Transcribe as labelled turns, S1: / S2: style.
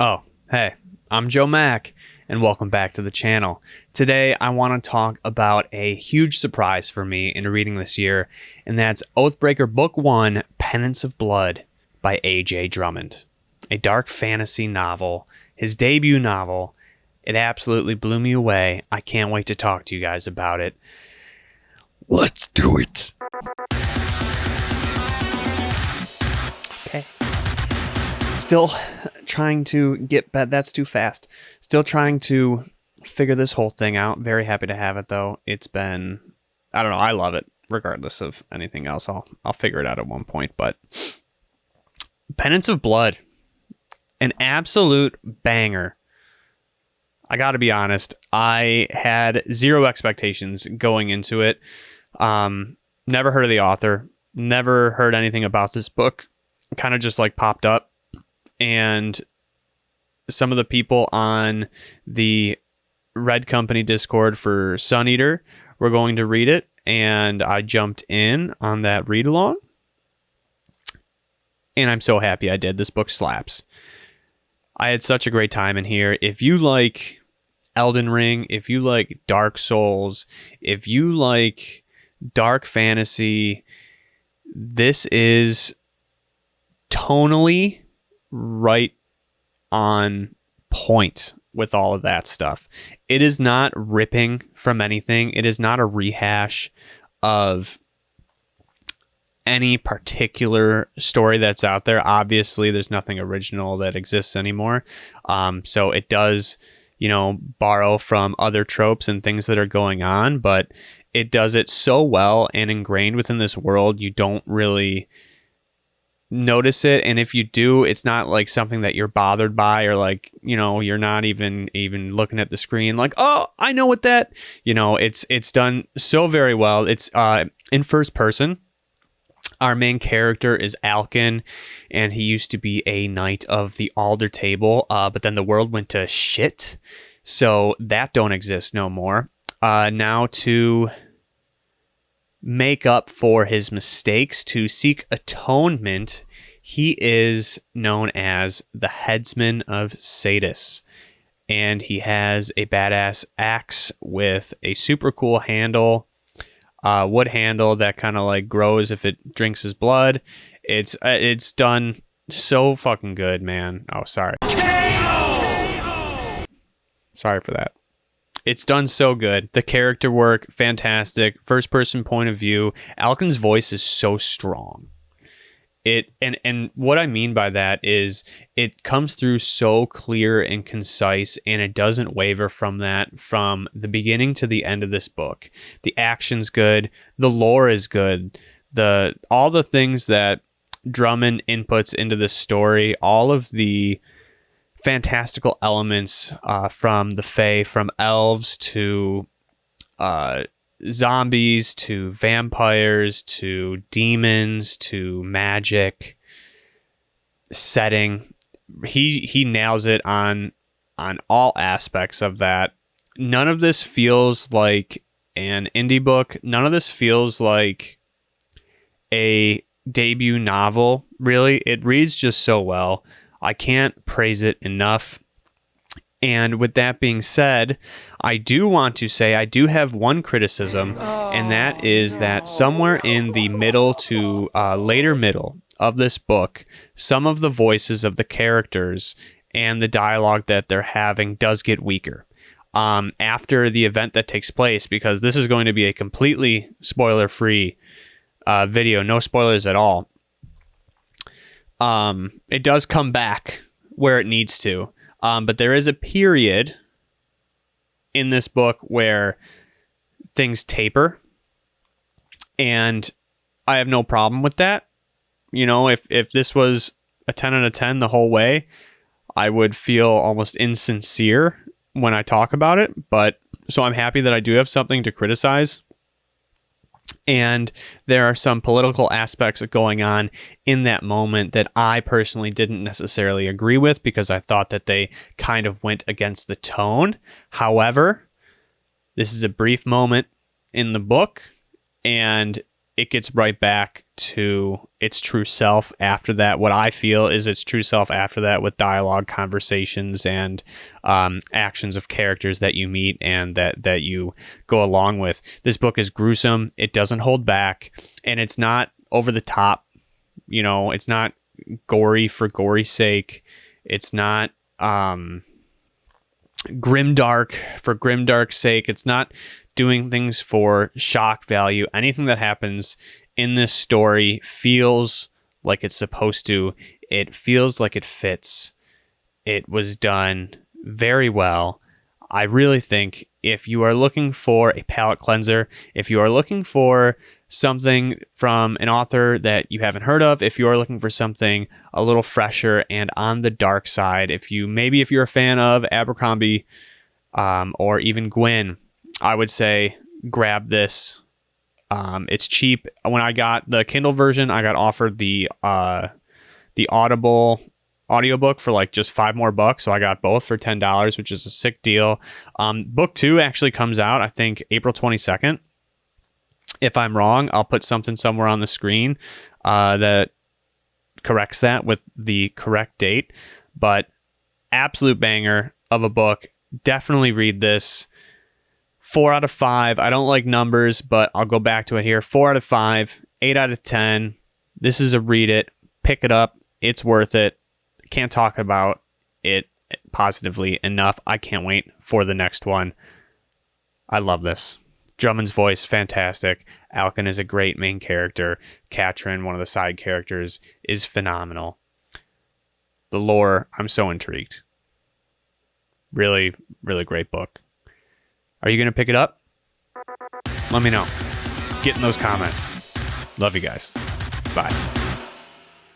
S1: Oh, hey, I'm Joe Mack, and welcome back to the channel. Today, I want to talk about a huge surprise for me in reading this year, and that's Oathbreaker Book 1, Penance of Blood by AJ Drummond. A dark fantasy novel, his debut novel. It absolutely blew me away. I can't wait to talk to you guys about it. Let's do it! Okay. Still trying to get back. That's too fast. Still trying to figure this whole thing out. Very happy to have it, though. It's been, I don't know, I love it. Regardless of anything else, I'll figure it out at one point. But Penance of Blood, an absolute banger. I got to be honest. I had zero expectations going into it. Never heard of the author. Never heard anything about this book. Kind of just like popped up. And some of the people on the Red Company Discord for Sun Eater were going to read it, and I jumped in on that read along. And I'm so happy I did. This book slaps. I had such a great time in here. If you like Elden Ring, if you like Dark Souls, if you like dark fantasy, this is tonally right on point with all of that stuff. It is not ripping from anything. It is not a rehash of any particular story that's out there. Obviously, there's nothing original that exists anymore. So it does, borrow from other tropes and things that are going on, but it does it so well and ingrained within this world, you don't really notice it. And if you do, it's not like something that you're bothered by, or like, you're not even looking at the screen like, oh, I know what that, it's done so very well. It's in first person. Our main character is Alkin, and he used to be a knight of the Alder Table, but then the world went to shit, so that don't exist no more. Now to make up for his mistakes, to seek atonement, he is known as the Headsman of Sadis, and he has a badass axe with a super cool handle, wood handle that kind of like grows if it drinks his blood. It's done so fucking good, man. Oh, sorry. Sorry for that. It's done so good. The character work, fantastic. First person point of view. Alkin's voice is so strong. And what I mean by that is it comes through so clear and concise, and it doesn't waver from that from the beginning to the end of this book. The action's good. The lore is good. All the things that Drummond inputs into the story, all of the fantastical elements from the Fae, from elves to zombies to vampires to demons to magic setting. He nails it on all aspects of that. None of this feels like an indie book. None of this feels like a debut novel, really. It reads just so well. I can't praise it enough. And with that being said, I do want to say I do have one criticism, and that is that somewhere in the middle to later middle of this book, some of the voices of the characters and the dialogue that they're having does get weaker after the event that takes place, because this is going to be a completely spoiler-free video, no spoilers at all. It does come back where it needs to. But there is a period in this book where things taper, and I have no problem with that. If this was a 10 out of 10 the whole way, I would feel almost insincere when I talk about it. But so I'm happy that I do have something to criticize. And there are some political aspects going on in that moment that I personally didn't necessarily agree with, because I thought that they kind of went against the tone. However, this is a brief moment in the book, and it gets right back to its true self after that. What I feel is its true self after that, with dialogue, conversations, and actions of characters that you meet and that you go along with. This book is gruesome. It doesn't hold back, and it's not over the top. You know, it's not gory for gory's sake. It's not grimdark for grimdark's sake. It's not doing things for shock value. Anything that happens in this story feels like it's supposed to. It feels like it fits. It was done very well. I really think if you are looking for a palate cleanser, if you are looking for something from an author that you haven't heard of, if you are looking for something a little fresher and on the dark side, if you're a fan of Abercrombie or even Gwyn, I would say grab this. It's cheap. When I got the Kindle version, I got offered the Audible audiobook for like just $5 more, so I got both for $10, which is a sick deal. Book 2 actually comes out, I think, April 22nd. If I'm wrong, I'll put something somewhere on the screen that corrects that with the correct date. But absolute banger of a book. Definitely read this. 4 out of 5. I don't like numbers, but I'll go back to it here. 4 out of 5, 8 out of 10. This is a read it. Pick it up. It's worth it. Can't talk about it positively enough. I can't wait for the next one. I love this. Drummond's voice, fantastic. Alkin is a great main character. Katrin, one of the side characters, is phenomenal. The lore, I'm so intrigued. Really, really great book. Are you going to pick it up? Let me know. Get in those comments. Love you guys. Bye.